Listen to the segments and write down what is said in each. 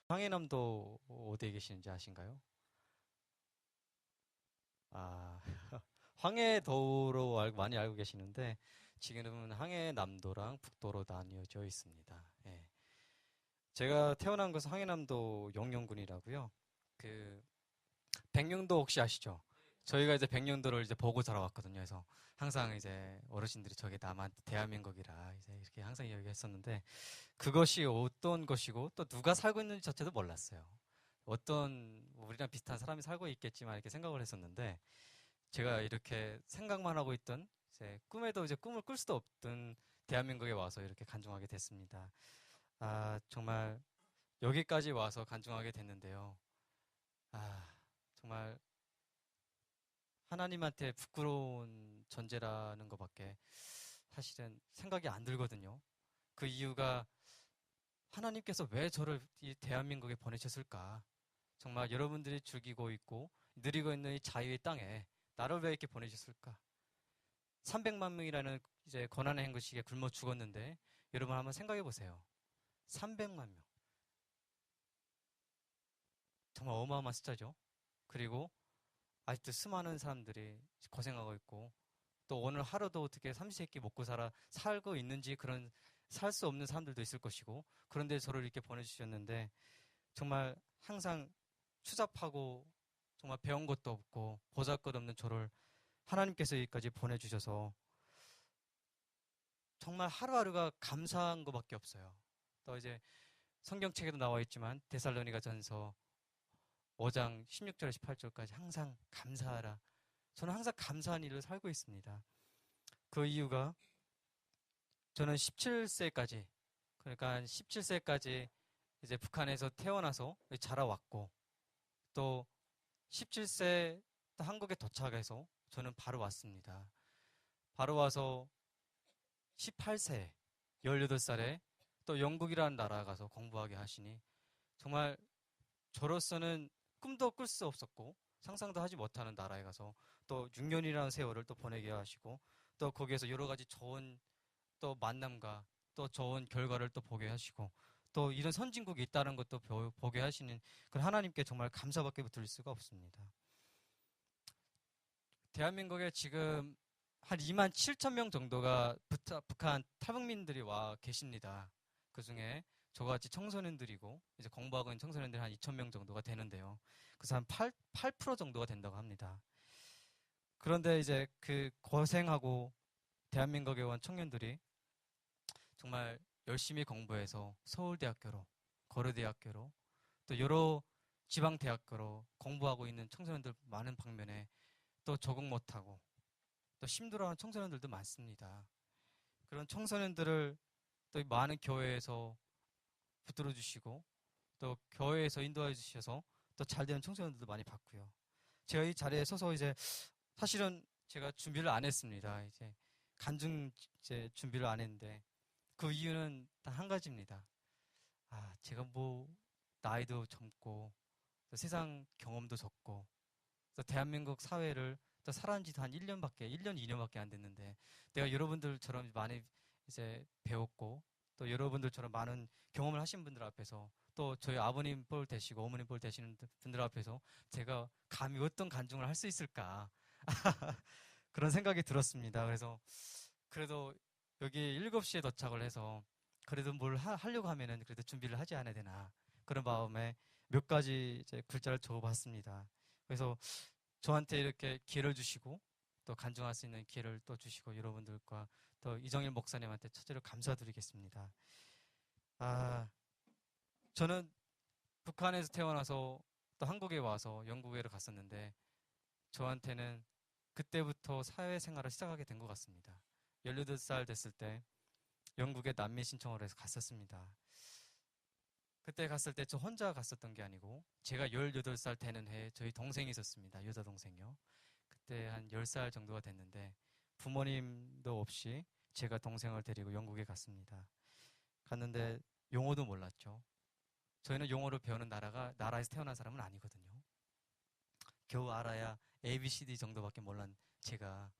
황해남도 어디에 계시는지 아신가요? 아, 황해도로 많이 알고 계시는데 지금은 황해남도랑 북도로 나뉘어져 있습니다. 예. 제가 태어난 곳은 황해남도 용영군이라고요. 그 백령도 혹시 아시죠? 저희가 이제 백령도를 이제 보고 자라왔거든요. 그래서 항상 이제 어르신들이 저게 남한 대한민국이라 이제 이렇게 항상 이야기했었는데 그것이 어떤 것이고 또 누가 살고 있는지 자체도 몰랐어요. 어떤 우리랑 비슷한 사람이 살고 있겠지만 이렇게 생각을 했었는데 제가 이렇게 생각만 하고 있던 이제 꿈에도 이제 꿈을 꿀 수도 없던 대한민국에 와서 이렇게 간증하게 됐습니다. 아, 정말 여기까지 와서 간증하게 됐는데요. 아, 정말 하나님한테 부끄러운 존재라는 것밖에 사실은 생각이 안 들거든요. 그 이유가 하나님께서 왜 저를 이 대한민국에 보내셨을까? 정말 여러분들이 즐기고 있고 누리고 있는 이 자유의 땅에 나를 왜 이렇게 보내셨을까? 300만 명이라는 이제 고난의 행군식에 굶어 죽었는데 여러분 한번 생각해 보세요. 300만 명. 정말 어마어마한 숫자죠. 그리고 아직도 수많은 사람들이 고생하고 있고 또 오늘 하루도 어떻게 삼시세끼 먹고 살고 있는지 그런 살 수 없는 사람들도 있을 것이고 그런데 저를 이렇게 보내주셨는데 정말 항상 추잡하고 정말 배운 것도 없고 보잘것없는 저를 하나님께서 여기까지 보내주셔서 정말 하루하루가 감사한 것밖에 없어요. 또 이제 성경책에도 나와 있지만 데살로니가 전서 5장 16절 18절까지 항상 감사하라. 저는 항상 감사한 일로 살고 있습니다. 그 이유가 저는 17세까지 그러니까 17세까지 이제 북한에서 태어나서 자라왔고 또 17세 한국에 도착해서 저는 바로 왔습니다. 바로 와서 18세, 18살에 또 영국이라는 나라 가서 공부하게 하시니 정말 저로서는 꿈도 꿀 수 없었고 상상도 하지 못하는 나라에 가서 또 6년이라는 세월을 또 보내게 하시고 또 거기에서 여러 가지 좋은 또 만남과 또 좋은 결과를 또 보게 하시고 또 이런 선진국이 있다는 것도 보게 하시는 그 하나님께 정말 감사밖에 드릴 수가 없습니다. 대한민국에 지금 한 2만 7천 명 정도가 북한 탈북민들이 와 계십니다. 그 중에 저같이 청소년들이고 이제 공부하고 있는 청소년들이 한 2천 명 정도가 되는데요. 그래서 한 8% 정도가 된다고 합니다. 그런데 이제 그 고생하고 대한민국에 온 청년들이 정말 열심히 공부해서 서울대학교로, 고려대학교로, 또 여러 지방대학교로 공부하고 있는 청소년들 많은 방면에 또 적응 못하고 또 힘들어하는 청소년들도 많습니다. 그런 청소년들을 또 많은 교회에서 붙들어 주시고 또 교회에서 인도해 주셔서 또 잘 되는 청소년들도 많이 봤고요. 제가 이 자리에 서서 이제 사실은 제가 준비를 안 했습니다. 이제 간증 이제 준비를 안 했는데 그 이유는 딱 한 가지입니다. 아, 제가 뭐 나이도 젊고 또 세상 경험도 적고 또 대한민국 사회를 또 살아온 지도 한 1년, 2년밖에 안 됐는데 내가 여러분들처럼 많이 이제 배웠고 또 여러분들처럼 많은 경험을 하신 분들 앞에서 또 저희 아버님 뻘 되시고 어머님 뻘 되시는 분들 앞에서 제가 감히 어떤 간증을 할 수 있을까 그런 생각이 들었습니다. 그래서 그래도 여기 7시에 도착을 해서 그래도 뭘 하려고 하면은 그래도 준비를 하지 않아야 되나 그런 마음에 몇 가지 이제 글자를 적어봤습니다. 그래서 저한테 이렇게 기회를 주시고 또 간증할 수 있는 기회를 또 주시고 여러분들과 또 이정일 목사님한테 첫째로 감사드리겠습니다. 아, 저는 북한에서 태어나서 또 한국에 와서 영국에로 갔었는데 저한테는 그때부터 사회생활을 시작하게 된 것 같습니다. 18살 됐을 때 영국에 난민 신청을 해서 갔었습니다. 그때 갔을 때 저 혼자 갔었던 게 아니고 제가 18살 되는 해에 저희 동생이 있었습니다. 여자 동생이요. 그때 한 10살 정도가 됐는데 부모님도 없이 제가 동생을 데리고 영국에 갔습니다. 갔는데 용어도 몰랐죠. 저희는 용어를 배우는 나라에서 태어난 사람은 아니거든요. 겨우 알아야 ABCD 정도밖에 몰란 제가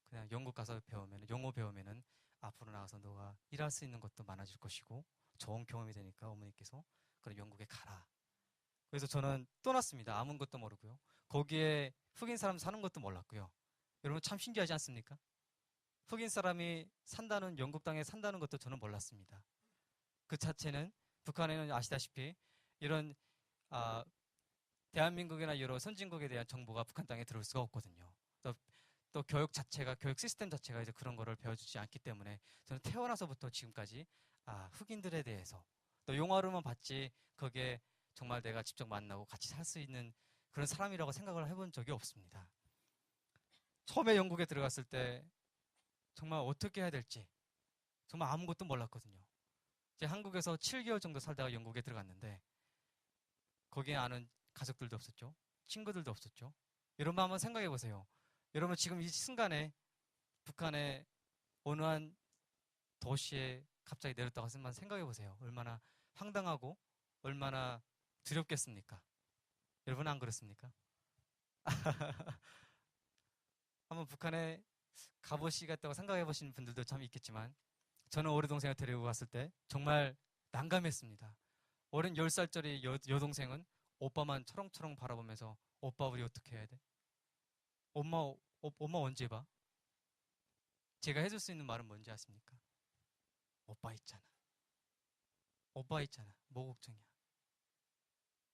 그냥 영국 가서 배우면, 영어 배우면은 앞으로 나가서 너가 일할 수 있는 것도 많아질 것이고 좋은 경험이 되니까 어머니께서 그럼 영국에 가라. 그래서 저는 떠났습니다. 아무것도 모르고요. 거기에 흑인 사람 사는 것도 몰랐고요. 여러분 참 신기하지 않습니까? 흑인 사람이 산다는, 영국 땅에 산다는 것도 저는 몰랐습니다. 그 자체는, 북한에는 아시다시피 이런 아, 대한민국이나 여러 선진국에 대한 정보가 북한 땅에 들어올 수가 없거든요. 또 교육 자체가, 교육 시스템 자체가 이제 그런 거를 배워주지 않기 때문에 저는 태어나서부터 지금까지 흑인들에 대해서, 또 영화로만 봤지 거기에 정말 내가 직접 만나고 같이 살 수 있는 그런 사람이라고 생각을 해본 적이 없습니다. 처음에 영국에 들어갔을 때 정말 어떻게 해야 될지 정말 아무것도 몰랐거든요. 제가 한국에서 7개월 정도 살다가 영국에 들어갔는데 거기에 아는 가족들도 없었죠. 친구들도 없었죠. 여러분 한번 생각해 보세요. 여러분 지금 이 순간에 북한의 어느 한 도시에 갑자기 내렸다고 하면 생각해 보세요. 얼마나 황당하고 얼마나 두렵겠습니까? 여러분 안 그렇습니까? 한번 북한에 가보시겠다고 생각해 보신 분들도 참 있겠지만 저는 어린 동생을 데리고 갔을 때 정말 난감했습니다. 어린 10살짜리 여동생은 오빠만 초롱초롱 바라보면서 오빠 우리 어떻게 해야 돼? 엄마 언제 봐? 제가 해줄 수 있는 말은 뭔지 아십니까? 오빠 있잖아. 오빠 있잖아. 뭐 걱정이야.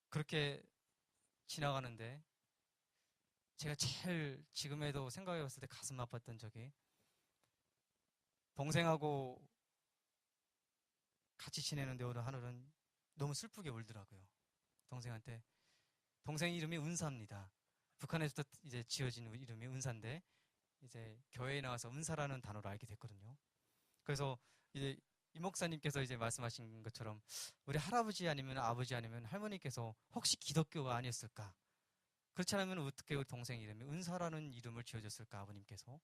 그렇게 지나가는데 제가 제일 지금에도 생각해 봤을 때 가슴 아팠던 적이, 동생하고 같이 지내는데 어느 하늘은 너무 슬프게 울더라고요. 동생한테. 동생 이름이 은사입니다. 북한에서도 이제 지어진 이름이 은사인데 이제 교회에 나와서 은사라는 단어를 알게 됐거든요. 그래서 이제 이 목사님께서 이제 말씀하신 것처럼 우리 할아버지 아니면 아버지 아니면 할머니께서 혹시 기독교가 아니었을까? 그렇지 않으면 어떻게 우리 동생 이름이 은사라는 이름을 지어줬을까, 아버님께서?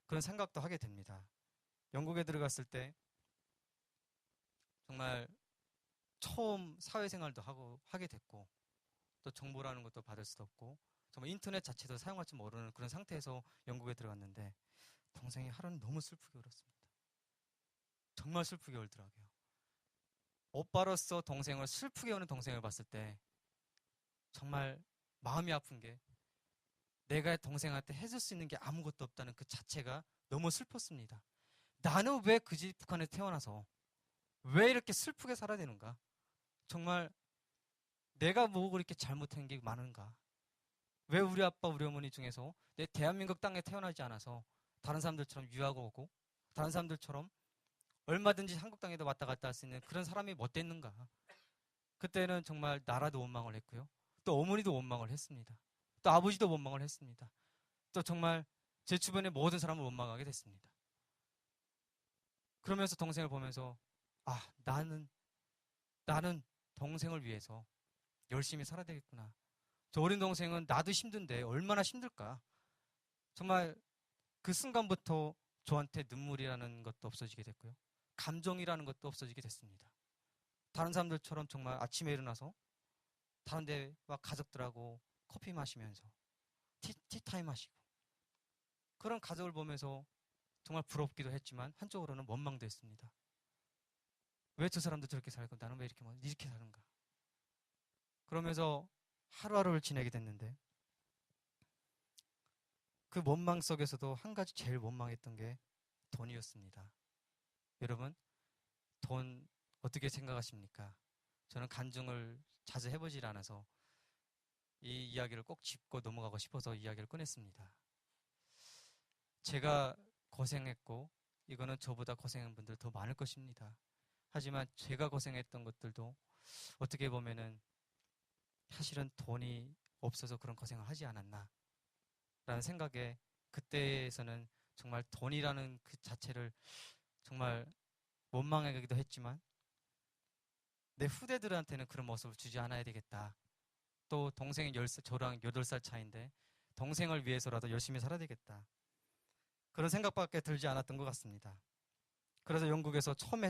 그런 생각도 하게 됩니다. 영국에 들어갔을 때 정말 처음 사회생활도 하게 됐고, 또 정보라는 것도 받을 수도 없고, 정말 인터넷 자체도 사용할 줄 모르는 그런 상태에서 영국에 들어갔는데 동생이 하루는 너무 슬프게 울었습니다. 정말 슬프게 울더라고요. 오빠로서 동생을 슬프게 우는 동생을 봤을 때 정말 마음이 아픈 게, 내가 동생한테 해줄 수 있는 게 아무것도 없다는 그 자체가 너무 슬펐습니다. 나는 왜 그지 북한에 태어나서 왜 이렇게 슬프게 살아야 되는가? 정말 내가 뭐 그렇게 잘못한 게 많은가? 왜 우리 아빠, 우리 어머니 중에서 내 대한민국 땅에 태어나지 않아서 다른 사람들처럼 유학 오고 다른 사람들처럼 얼마든지 한국 땅에도 왔다 갔다 할 수 있는 그런 사람이 못 됐는가? 그때는 정말 나라도 원망을 했고요. 또 어머니도 원망을 했습니다. 또 아버지도 원망을 했습니다. 또 정말 제 주변의 모든 사람을 원망하게 됐습니다. 그러면서 동생을 보면서 나는 동생을 위해서 열심히 살아야 되겠구나. 저 어린 동생은 나도 힘든데 얼마나 힘들까. 정말 그 순간부터 저한테 눈물이라는 것도 없어지게 됐고요. 감정이라는 것도 없어지게 됐습니다. 다른 사람들처럼 정말 아침에 일어나서 다른 데와 가족들하고 커피 마시면서 티타임 하시고, 그런 가족을 보면서 정말 부럽기도 했지만 한쪽으로는 원망도 했습니다. 왜 저 사람도 저렇게 살고 나는 왜 이렇게 사는가. 그러면서 하루하루를 지내게 됐는데 그 원망 속에서도 한 가지 제일 원망했던 게 돈이었습니다. 여러분, 돈 어떻게 생각하십니까? 저는 간증을 자주 해보질 않아서 이 이야기를 꼭 짚고 넘어가고 싶어서 이야기를 꺼냈습니다. 제가 고생했고 이거는 저보다 고생한 분들 더 많을 것입니다. 하지만 제가 고생했던 것들도 어떻게 보면은 사실은 돈이 없어서 그런 고생을 하지 않았나 라는 생각에, 그때에서는 정말 돈이라는 그 자체를 정말 원망하기도 했지만 내 후대들한테는 그런 모습을 주지 않아야 되겠다. 또 동생이 저랑 8살 차이인데 동생을 위해서라도 열심히 살아야 되겠다. 그런 생각밖에 들지 않았던 것 같습니다. 그래서 영국에서 처음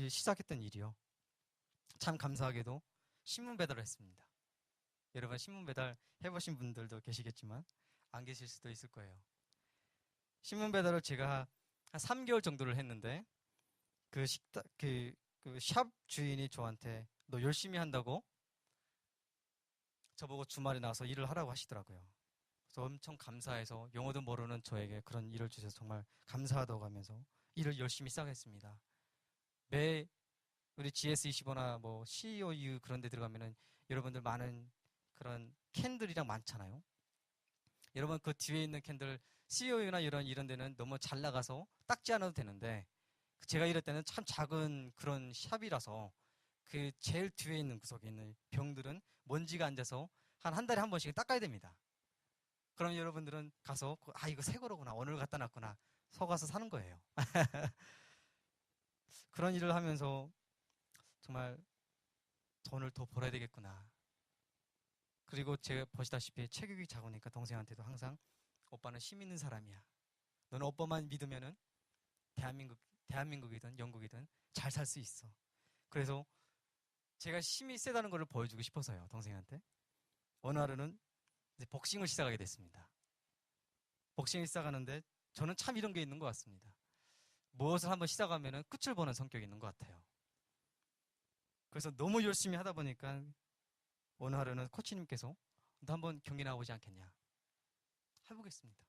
시작했던 일이요. 참 감사하게도 신문 배달을 했습니다. 여러분 신문 배달 해보신 분들도 계시겠지만 안 계실 수도 있을 거예요. 신문 배달을 제가 한 3개월 정도를 했는데 그 샵 주인이 저한테 너 열심히 한다고 저보고 주말에 나와서 일을 하라고 하시더라고요. 그래서 엄청 감사해서 영어도 모르는 저에게 그런 일을 주셔서 정말 감사하다고 하면서 일을 열심히 시작했습니다. 매 우리 GS25나 뭐 COU 그런 데 들어가면은 여러분들 많은 그런 캔들이랑 많잖아요. 여러분 그 뒤에 있는 캔들 COU나 이런 데는 너무 잘 나가서 닦지 않아도 되는데 제가 이럴 때는 참 작은 그런 샵이라서 그 제일 뒤에 있는 구석에 있는 병들은 먼지가 앉아서 한 달에 한 번씩 닦아야 됩니다. 그럼 여러분들은 가서 아 이거 새 거로구나 오늘 갖다 놨구나 속아서 사는 거예요. 그런 일을 하면서 정말 돈을 더 벌어야 되겠구나. 그리고 제가 보시다시피 체격이 작으니까 동생한테도 항상 오빠는 힘 있는 사람이야. 너는 오빠만 믿으면은 대한민국이든 영국이든 잘 살 수 있어. 그래서 제가 힘이 세다는 걸 보여주고 싶어서요, 동생한테. 어느 하루는 이제 복싱을 시작하게 됐습니다. 복싱을 시작하는데 저는 참 이런 게 있는 것 같습니다. 무엇을 한번 시작하면은 끝을 보는 성격이 있는 것 같아요. 그래서 너무 열심히 하다 보니까 어느 하루는 코치님께서 너 한번 경기 나가보지 않겠냐. 해보겠습니다.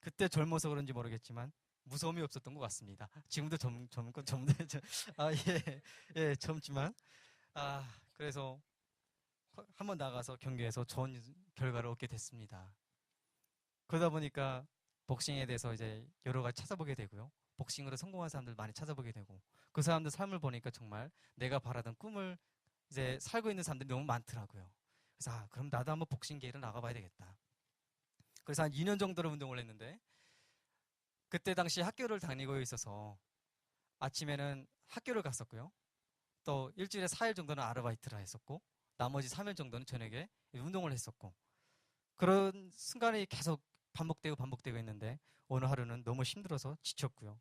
그때 젊어서 그런지 모르겠지만 무서움이 없었던 것 같습니다. 지금도 예, 젊지만 그래서 한번 나가서 경기에서 좋은 결과를 얻게 됐습니다. 그러다 보니까 복싱에 대해서 이제 여러 가지 찾아보게 되고요. 복싱으로 성공한 사람들 많이 찾아보게 되고 그 사람들 삶을 보니까 정말 내가 바라던 꿈을 이제 살고 있는 사람들이 너무 많더라고요. 그래서 그럼 나도 한번 복싱계를 나가봐야 되겠다. 그래서 한 2년 정도를 운동을 했는데 그때 당시 학교를 다니고 있어서 아침에는 학교를 갔었고요. 또 일주일에 4일 정도는 아르바이트를 했었고 나머지 3일 정도는 저녁에 운동을 했었고 그런 순간이 계속 반복되고 있는데 어느 하루는 너무 힘들어서 지쳤고요.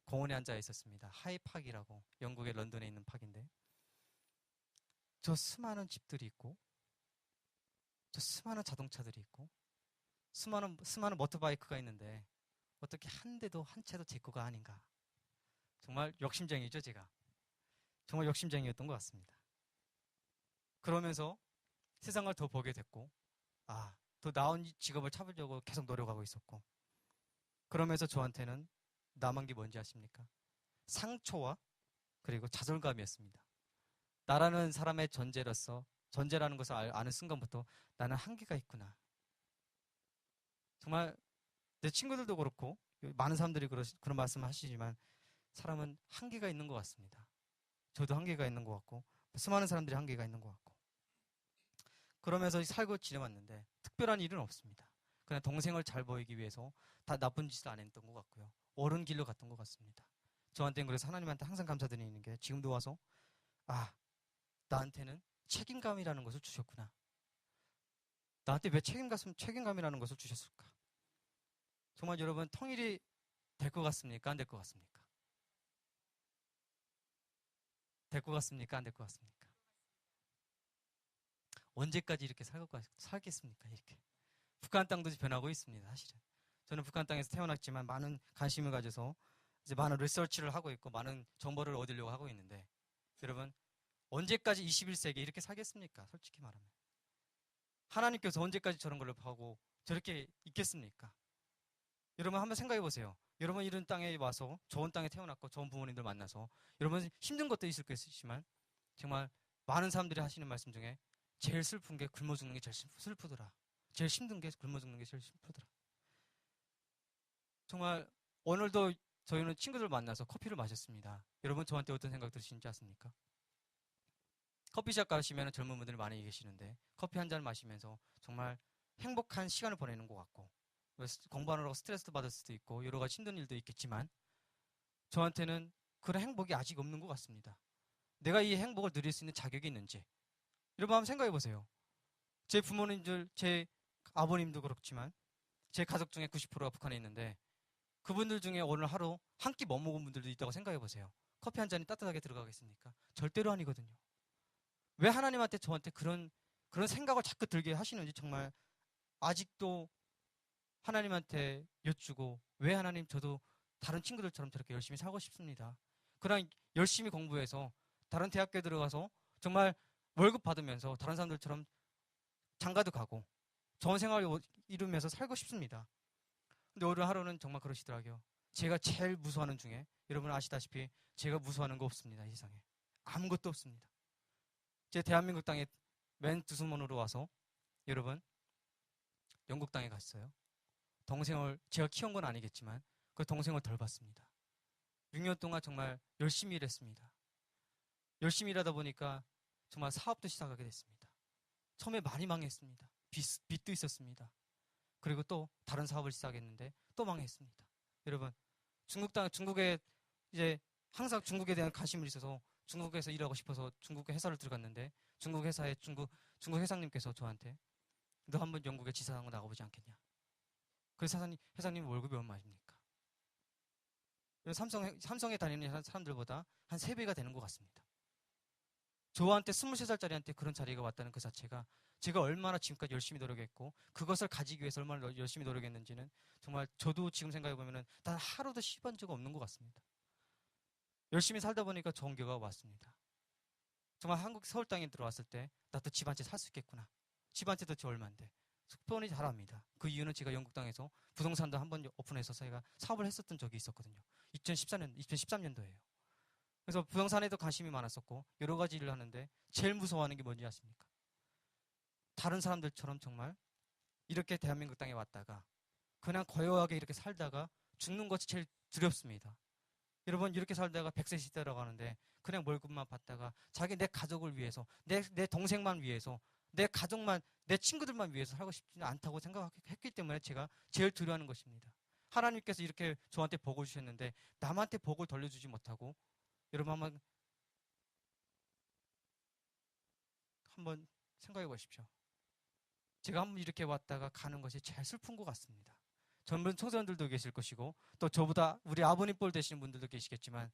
공원에 앉아 있었습니다. 하이팍이라고 영국의 런던에 있는 팍인데 저 수많은 집들이 있고 저 수많은 자동차들이 있고 수많은 모터바이크가 있는데 어떻게 한 대도 한 채도 제 거가 아닌가. 정말 욕심쟁이죠, 제가. 정말 욕심쟁이였던 것 같습니다. 그러면서 세상을 더 보게 됐고 더 나은 직업을 찾으려고 계속 노력하고 있었고 그러면서 저한테는 남은 게 뭔지 아십니까? 상처와 그리고 좌절감이었습니다. 나라는 사람의 존재라는 것을 아는 순간부터 나는 한계가 있구나. 정말 내 친구들도 그렇고 많은 사람들이 그런 말씀을 하시지만 사람은 한계가 있는 것 같습니다. 저도 한계가 있는 것 같고 수많은 사람들이 한계가 있는 것 같고 그러면서 살고 지내왔는데 특별한 일은 없습니다. 그냥 동생을 잘 보이기 위해서 다 나쁜 짓을 안 했던 것 같고요. 옳은 길로 갔던 것 같습니다. 저한테는 그래서 하나님한테 항상 감사드리는 게 지금도 와서 나한테는 책임감이라는 것을 주셨구나. 나한테 왜 책임감이라는 것을 주셨을까? 정말 여러분 통일이 될 것 같습니까? 안 될 것 같습니까? 될 것 같습니까? 안 될 것 같습니까? 언제까지 이렇게 살겠습니까? 이렇게. 북한 땅도 변하고 있습니다. 사실은. 저는 북한 땅에서 태어났지만 많은 관심을 가져서 이제 많은 리서치를 하고 있고 많은 정보를 얻으려고 하고 있는데 여러분 언제까지 21세기에 이렇게 살겠습니까? 솔직히 말하면. 하나님께서 언제까지 저런 걸 하고 저렇게 있겠습니까? 여러분 한번 생각해 보세요. 여러분 이런 땅에 와서 좋은 땅에 태어났고 좋은 부모님들 만나서 여러분 힘든 것도 있을 것이지만 정말 많은 사람들이 하시는 말씀 중에 제일 슬픈 게 굶어 죽는 게 제일 슬프더라. 제일 힘든 게 굶어 죽는 게 제일 슬프더라. 정말 오늘도 저희는 친구들 만나서 커피를 마셨습니다. 여러분 저한테 어떤 생각 드시는지 아십니까? 커피숍 가시면 젊은 분들이 많이 계시는데 커피 한 잔 마시면서 정말 행복한 시간을 보내는 것 같고 공부하느라고 스트레스도 받을 수도 있고 여러 가지 힘든 일도 있겠지만 저한테는 그런 행복이 아직 없는 것 같습니다. 내가 이 행복을 누릴 수 있는 자격이 있는지 여러분 한번 생각해 보세요. 제 부모님들, 제 아버님도 그렇지만 제 가족 중에 90%가 북한에 있는데 그분들 중에 오늘 하루 한 끼 못 먹은 분들도 있다고 생각해 보세요. 커피 한 잔이 따뜻하게 들어가겠습니까? 절대로 아니거든요. 왜 하나님한테 저한테 그런 생각을 자꾸 들게 하시는지 정말 아직도 하나님한테 여쭈고 왜 하나님 저도 다른 친구들처럼 저렇게 열심히 살고 싶습니다. 그냥 열심히 공부해서 다른 대학교에 들어가서 정말 월급 받으면서 다른 사람들처럼 장가도 가고 좋은 생활을 이루면서 살고 싶습니다. 근데 오늘 하루는 정말 그러시더라고요. 제가 제일 무서워하는 중에, 여러분 아시다시피 제가 무서워하는 거 없습니다. 이 세상에 아무것도 없습니다. 제 대한민국 땅에 맨 두 손으로 와서 여러분 영국 땅에 갔어요. 동생을 제가 키운 건 아니겠지만 그 동생을 덜 봤습니다. 6년 동안 정말 열심히 일했습니다. 열심히 일하다 보니까 정말 사업도 시작하게 됐습니다. 처음에 많이 망했습니다. 빚도 있었습니다. 그리고 또 다른 사업을 시작했는데 또 망했습니다. 여러분, 중국에 이제 항상 중국에 대한 관심을 있어서 중국에서 일하고 싶어서 중국 회사를 들어갔는데 중국 회장님께서 저한테 너 한번 영국에 지사장으로 나가보지 않겠냐. 그래서 회장님 월급이 얼마입니까? 삼성에 다니는 사람들보다 한 3배가 되는 것 같습니다. 저한테 23살짜리한테 그런 자리가 왔다는 그 자체가 제가 얼마나 지금까지 열심히 노력했고 그것을 가지기 위해서 얼마나 열심히 노력했는지는 정말 저도 지금 생각해보면 단 하루도 쉬어본 적 없는 것 같습니다. 열심히 살다 보니까 좋은 결과가 왔습니다. 정말 한국 서울 땅에 들어왔을 때 나 또 집 한 채 살 수 있겠구나. 집 한 채 도대체 얼마인데. 속편이 잘합니다. 그 이유는 제가 영국 땅에서 부동산도 한번 오픈해서 제가 사업을 했었던 적이 있었거든요. 2013년도에요. 그래서 부동산에도 관심이 많았었고 여러 가지 일을 하는데 제일 무서워하는 게 뭔지 아십니까? 다른 사람들처럼 정말 이렇게 대한민국 땅에 왔다가 그냥 고요하게 이렇게 살다가 죽는 것이 제일 두렵습니다. 여러분 이렇게 살다가 100세 시대라고 하는데 그냥 월급만 받다가 자기 내 가족을 위해서 내 동생만 위해서 내 가족만 내 친구들만 위해서 살고 싶지는 않다고 생각했기 때문에 제가 제일 두려워하는 것입니다. 하나님께서 이렇게 저한테 복을 주셨는데 남한테 복을 돌려주지 못하고 여러분 한번 생각해 보십시오. 제가 한번 이렇게 왔다가 가는 것이 제일 슬픈 것 같습니다. 젊은 청소년들도 계실 것이고 또 저보다 우리 아버님 뻘 되시는 분들도 계시겠지만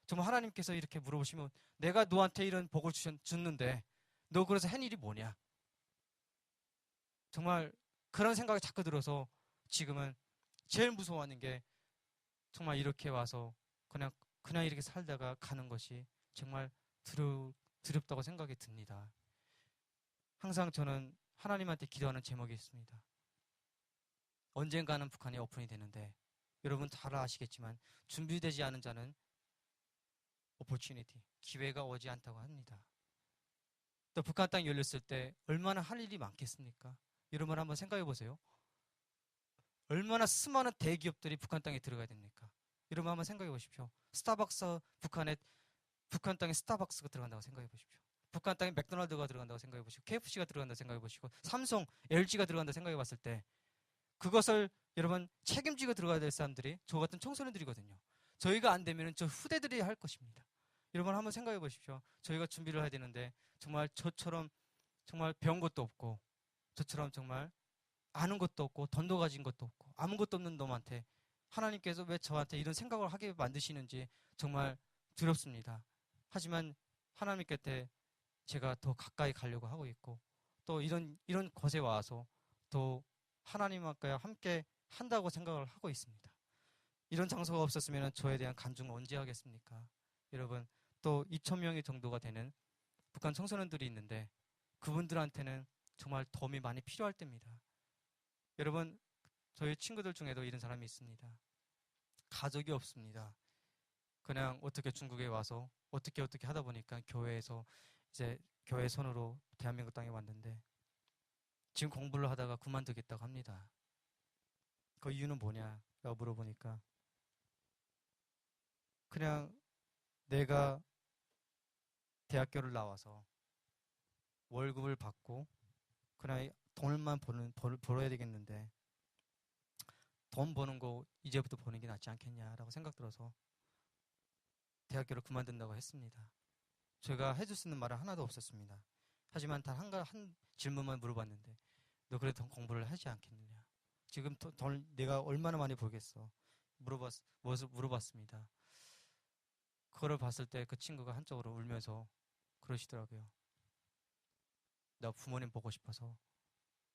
정말 하나님께서 이렇게 물어보시면 내가 너한테 이런 복을 줬는데 너 그래서 한 일이 뭐냐? 정말 그런 생각이 자꾸 들어서 지금은 제일 무서워하는 게 정말 이렇게 와서 그냥 이렇게 살다가 가는 것이 정말 두렵다고 생각이 듭니다. 항상 저는 하나님한테 기도하는 제목이 있습니다. 언젠가는 북한이 오픈이 되는데 여러분 잘 아시겠지만 준비되지 않은 자는 opportunity, 기회가 오지 않다고 합니다. 또 북한 땅이 열렸을 때 얼마나 할 일이 많겠습니까? 여러분 한번 생각해 보세요. 얼마나 수많은 대기업들이 북한 땅에 들어가야 됩니까? 여러분 한번 생각해 보십시오. 북한 땅에 스타벅스가 들어간다고 생각해 보십시오. 북한 땅에 맥도날드가 들어간다고 생각해 보시고 KFC가 들어간다고 생각해 보시고 삼성, LG가 들어간다고 생각해 봤을 때 그것을 여러분 책임지고 들어가야 될 사람들이 저 같은 청소년들이거든요. 저희가 안 되면 저 후대들이 할 것입니다. 여러분 한번 생각해 보십시오. 저희가 준비를 해야 되는데 정말 저처럼 정말 배운 것도 없고 저처럼 정말 아는 것도 없고 돈도 가진 것도 없고 아무것도 없는 놈한테 하나님께서 왜 저한테 이런 생각을 하게 만드시는지 정말 두렵습니다. 하지만 하나님 곁에 제가 더 가까이 가려고 하고 있고 또 이런 곳에 와서 더 하나님과 함께 한다고 생각을 하고 있습니다. 이런 장소가 없었으면 저에 대한 간증을 언제 하겠습니까? 여러분 또 2,000명이 정도가 되는 북한 청소년들이 있는데 그분들한테는 정말 도움이 많이 필요할 때입니다. 여러분 저희 친구들 중에도 이런 사람이 있습니다. 가족이 없습니다. 그냥 어떻게 중국에 와서 어떻게 하다 보니까 교회에서 이제 교회 손으로 대한민국 땅에 왔는데 지금 공부를 하다가 그만두겠다고 합니다. 그 이유는 뭐냐라고 물어보니까 그냥 내가 대학교를 나와서 월급을 받고 그냥 돈만 벌어야 되겠는데 돈 버는 거 이제부터 버는 게 낫지 않겠냐라고 생각 들어서 대학교를 그만둔다고 했습니다. 제가 해줄 수 있는 말은 하나도 없었습니다. 하지만 단 한 질문만 물어봤는데 너 그래도 공부를 하지 않겠느냐? 지금 돈 내가 얼마나 많이 벌겠어? 물어봤습니다. 그거를 봤을 때 그 친구가 한쪽으로 울면서 그러시더라고요. 나 부모님 보고 싶어서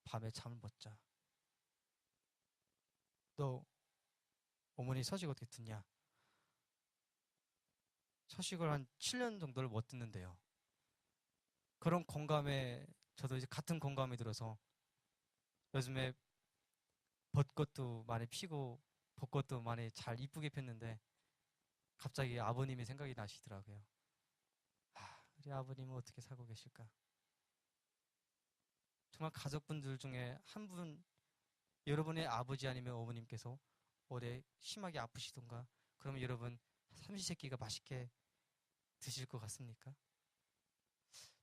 밤에 잠을 못 자. 너 어머니 서식 어떻게 듣냐? 서식을 한 7년 정도를 못 듣는데요. 그런 공감에 저도 이제 같은 공감이 들어서 요즘에 벚꽃도 많이 피고 벚꽃도 많이 잘 이쁘게 폈는데 갑자기 아버님이 생각이 나시더라고요. 우리 아버님은 어떻게 살고 계실까? 정말 가족분들 중에 한 분, 여러분의 아버지 아니면 어머님께서 올해 심하게 아프시던가, 그러면 여러분 삼시세끼가 맛있게 드실 것 같습니까?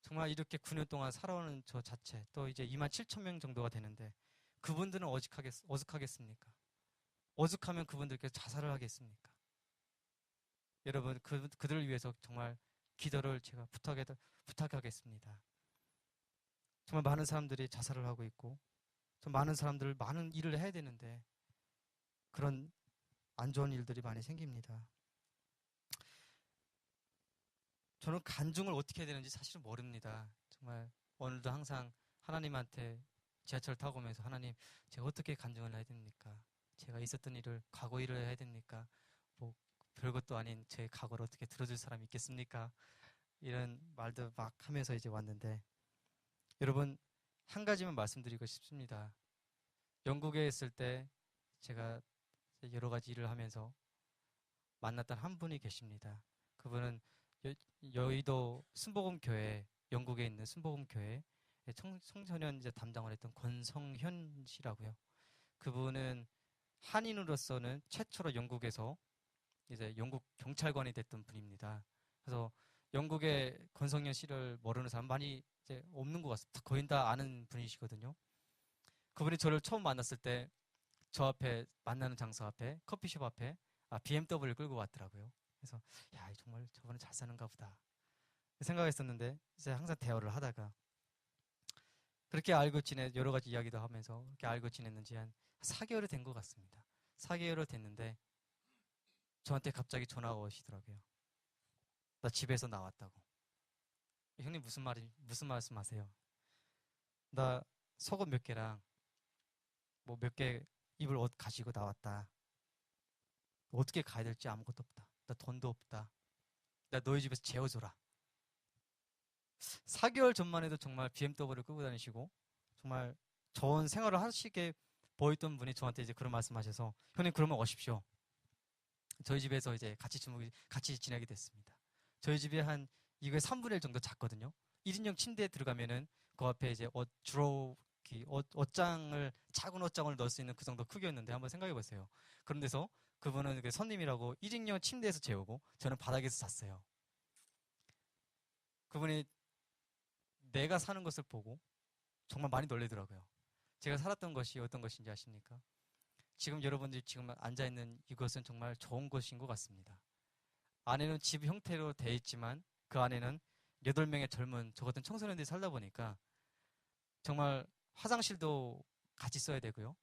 정말 이렇게 9년 동안 살아오는 저 자체, 또 이제 2만 7천 명 정도가 되는데, 그분들은 어죽하겠습니까? 오죽하면 그분들께서 자살을 하겠습니까? 여러분, 그들을 위해서 정말 기도를 제가 부탁하겠습니다. 정말 많은 사람들이 자살을 하고 있고, 좀 많은 사람들 많은 일을 해야 되는데, 그런 안 좋은 일들이 많이 생깁니다. 저는 간증을 어떻게 해야 되는지 사실은 모릅니다. 정말 오늘도 항상 하나님한테 지하철 타고 오면서 하나님, 제가 어떻게 간증을 해야 됩니까? 제가 있었던 일을, 과거 일을 해야 됩니까? 뭐 별것도 아닌 제 과거를 어떻게 들어줄 사람이 있겠습니까? 이런 말도 막 하면서 이제 왔는데, 여러분, 한 가지만 말씀드리고 싶습니다. 영국에 있을 때 제가 여러 가지 일을 하면서 만났던 한 분이 계십니다. 그분은 여의도 순복음교회, 영국에 있는 순복음교회 청소년 이제 담당을 했던 권성현 씨라고요. 그분은 한인으로서는 최초로 영국에서 이제 영국 경찰관이 됐던 분입니다. 그래서 영국의 권성현 씨를 모르는 사람 많이 이제 없는 것 같습니다. 거의 다 아는 분이시거든요. 그분이 저를 처음 만났을 때 저 앞에 만나는 장소 앞에 커피숍 앞에 BMW를 끌고 왔더라고요. 그래서 야, 정말 저분은 잘 사는가 보다 생각했었는데 이제 항상 대화를 하다가 그렇게 알고 여러 가지 이야기도 하면서 그렇게 알고 지냈는지 한 4개월이 된 것 같습니다. 4개월이 됐는데 저한테 갑자기 전화가 오시더라고요. 나 집에서 나왔다고. 형님 무슨 말씀 하세요? 나 속옷 몇 개랑 뭐 몇 개 입을 옷 가지고 나왔다. 어떻게 가야 될지 아무것도 없다. 나 돈도 없다. 나 너희 집에서 재워줘라. 4개월 전만 해도 정말 BMW를 끌고 다니시고 정말 좋은 생활을 하시게 보였던 분이 저한테 이제 그런 말씀하셔서 형님 그러면 오십시오. 저희 집에서 이제 같이 지내게 됐습니다. 저희 집이 한 이거의 3분의 1 정도 작거든요. 1인용 침대에 들어가면은 그 앞에 이제 옷장을 작은 옷장을 넣을 수 있는 그 정도 크기였는데 한번 생각해 보세요. 그런 데서 그분은 그 손님이라고 1인용 침대에서 재우고 저는 바닥에서 잤어요. 그분이 내가 사는 것을 보고 정말 많이 놀래더라고요. 제가 살았던 것이 어떤 것인지 아십니까? 지금 여러분들이 지금 앉아있는 이것은 정말 좋은 곳인 것 같습니다. 안에는 집 형태로 돼 있지만 그 안에는 8명의 젊은 저 같은 청소년들이 살다 보니까 정말 화장실도 같이 써야 되고요.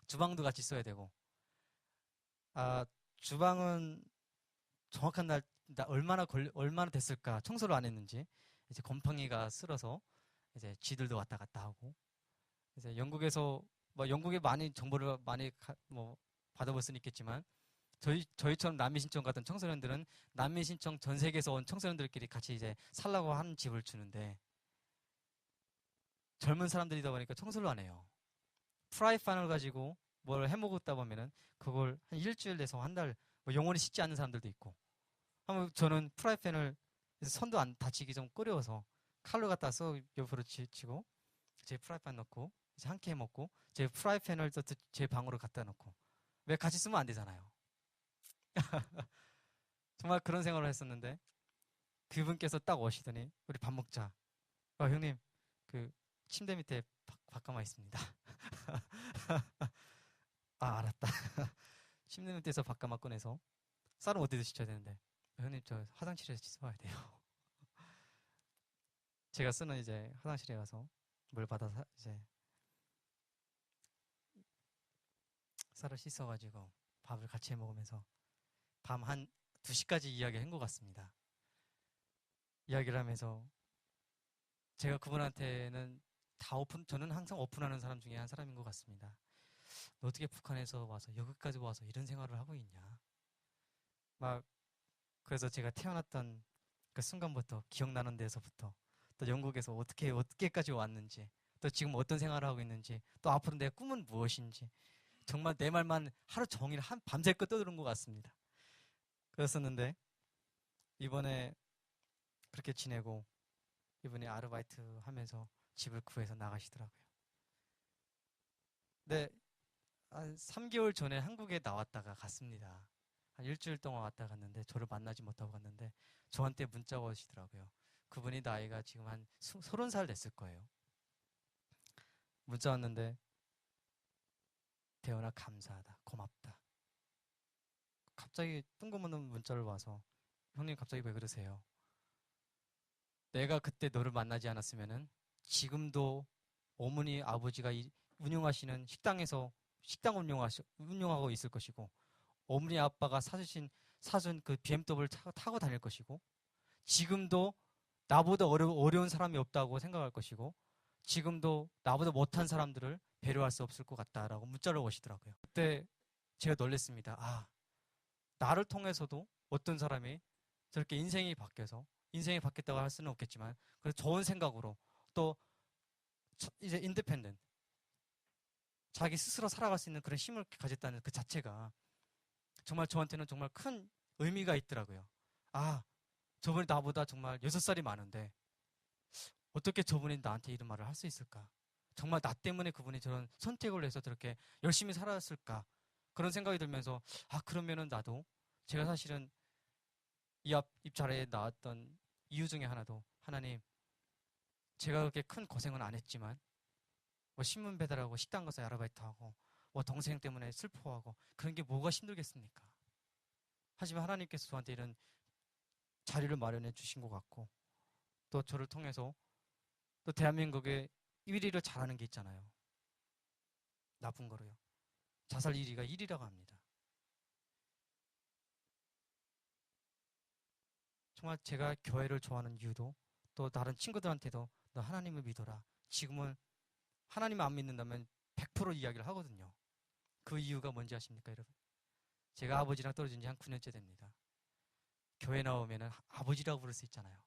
주방도 같이 써야 되고 주방은 정확한 날 얼마나 됐을까 청소를 안 했는지 이제 곰팡이가 쓸어서 이제 쥐들도 왔다 갔다 하고 이제 영국에서 뭐 영국에 많이 정보를 많이 뭐 받아볼 수는 있겠지만 저희처럼 난민 신청 같은 청소년들은 난민 신청 전 세계에서 온 청소년들끼리 같이 이제 살라고 하는 집을 주는데 젊은 사람들이다 보니까 청소를 안 해요. 프라이팬을 가지고 뭘 해먹었다 보면은 그걸 한 일주일 내서 한 달 뭐 영원히 씻지 않는 사람들도 있고 한번 저는 프라이팬을 손도 안 다치기 좀 꺼려워서 칼로 갖다 써 옆으로 치고 제 프라이팬 넣고 이제 한 끼 해먹고 제 프라이팬을 또 제 방으로 갖다 놓고 왜 같이 쓰면 안 되잖아요. 정말 그런 생활을 했었는데 그분께서 딱 오시더니 우리 밥 먹자. 형님 그 침대 밑에 밥가마 있습니다. 알았다. 침대 밑에서 밥가마 꺼내서 쌀은 어디서 씻어야 되는데 형님 저 화장실에서 씻어야 돼요. 제가 쓰는 이제 화장실에 가서 물 받아서 이제 쌀을 씻어가지고 밥을 같이 해 먹으면서 밤 한 2시까지 이야기한 것 같습니다. 이야기를 하면서 제가 그분한테는 저는 항상 오픈하는 사람 중에 한 사람인 것 같습니다. 너 어떻게 북한에서 와서 여기까지 와서 이런 생활을 하고 있냐? 막 그래서 제가 태어났던 그 순간부터 기억나는 데서부터 또 영국에서 어떻게까지 왔는지, 또 지금 어떤 생활을 하고 있는지, 또 앞으로 내 꿈은 무엇인지, 정말 내 말만 하루 종일 밤새껏 떠드는 것 같습니다. 그랬었는데, 이번에 그렇게 지내고, 이번에 아르바이트 하면서 집을 구해서 나가시더라고요. 네, 한 3개월 전에 한국에 나왔다가 갔습니다. 한 일주일 동안 왔다 갔는데, 저를 만나지 못하고 갔는데, 저한테 문자가 오시더라고요. 그분이 나이가 지금 한 30살 됐을 거예요. 문자 왔는데, 대현아 감사하다, 고맙다. 갑자기 뜬금없는 문자를 와서, 형님 갑자기 왜 그러세요? 내가 그때 너를 만나지 않았으면은 지금도 어머니 아버지가 운영하시는 식당에서 식당 운영하고 있을 것이고, 어머니 아빠가 사준 그 BMW 타고 다닐 것이고, 지금도 나보다 어려운 사람이 없다고 생각할 것이고, 지금도 나보다 못한 사람들을 배려할 수 없을 것 같다라고 문자를 오시더라고요. 그때 제가 놀랬습니다. 아, 나를 통해서도 어떤 사람이 저렇게 인생이 바뀌었다고 할 수는 없겠지만, 그래서 좋은 생각으로, 또 이제 인디펜던트, 자기 스스로 살아갈 수 있는 그런 힘을 가졌다는 그 자체가 정말 저한테는 정말 큰 의미가 있더라고요. 아, 저분이 나보다 정말 6살이 많은데 어떻게 저분이 나한테 이런 말을 할 수 있을까? 정말 나 때문에 그분이 저런 선택을 해서 저렇게 열심히 살았을까? 그런 생각이 들면서, 아, 그러면은 나도, 제가 사실은 이 입자리에 나왔던 이유 중에 하나도, 하나님, 제가 그렇게 큰 고생은 안 했지만, 뭐 신문 배달하고 식당 가서 아르바이트하고 뭐 동생 때문에 슬퍼하고 그런 게 뭐가 힘들겠습니까? 하지만 하나님께서 저한테 이런 자리를 마련해 주신 것 같고, 또 저를 통해서 또 대한민국에 1위를 잘하는 게 있잖아요. 나쁜 거로요. 자살 1위가 1위라고 합니다. 정말 제가 교회를 좋아하는 이유도, 또 다른 친구들한테도 너 하나님을 믿어라. 지금은 하나님 안 믿는다면 100% 이야기를 하거든요. 그 이유가 뭔지 아십니까, 여러분? 제가 아버지랑 떨어진 지 한 9년째 됩니다. 교회 나오면은 아버지라고 부를 수 있잖아요.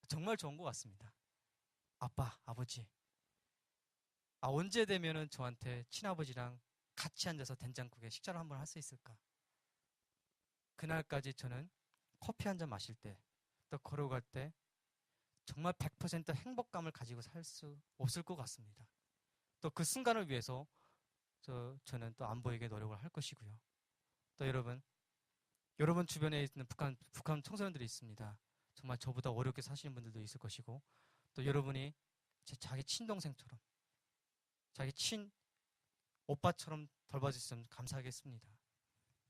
정말 좋은 것 같습니다. 아빠, 아버지. 아, 언제 되면은 저한테 친아버지랑 같이 앉아서 된장국에 식사를 한번 할 수 있을까? 그날까지 저는 커피 한 잔 마실 때, 또 걸어갈 때 정말 100% 행복감을 가지고 살 수 없을 것 같습니다. 또 그 순간을 위해서 저는 또 안 보이게 노력을 할 것이고요. 또 여러분 주변에 있는 북한 청소년들이 있습니다. 정말 저보다 어렵게 사시는 분들도 있을 것이고, 또 여러분이 자기 친동생처럼, 자기 오빠처럼 돌봐주시면 감사하겠습니다.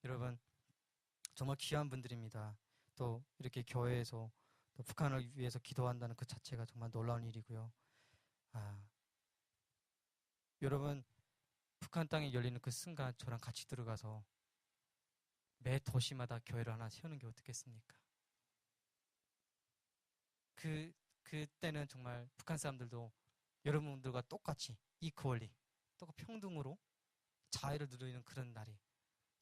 여러분, 정말 귀한 분들입니다. 또 이렇게 교회에서 또 북한을 위해서 기도한다는 그 자체가 정말 놀라운 일이고요. 아, 여러분, 북한 땅에 열리는 그 순간 저랑 같이 들어가서 매 도시마다 교회를 하나 세우는 게 어떻겠습니까? 그때는 정말 북한 사람들도 여러분들과 똑같이 이퀄리, 또 평등으로 자유를 누리는 그런 날이,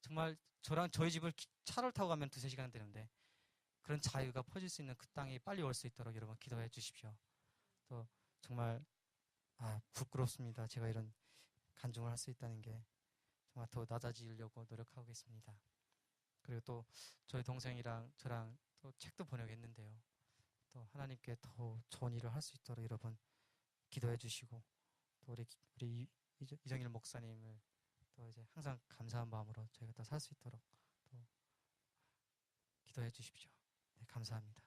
정말 저랑 저희 집을 차를 타고 가면 2-3시간 되는데 그런 자유가 퍼질 수 있는 그 땅이 빨리 올 수 있도록 여러분 기도해 주십시오. 또 정말 부끄럽습니다. 제가 이런 간증을 할 수 있다는 게. 정말 더 낮아지려고 노력하고 있습니다. 그리고 또 저희 동생이랑 저랑 또 책도 번역했는데요. 또 하나님께 더 좋은 일을 할 수 있도록 여러분 기도해 주시고, 또 우리 이정일 목사님을 또 이제 항상 감사한 마음으로 저희가 더 살 수 있도록 또 기도해 주십시오. 네, 감사합니다.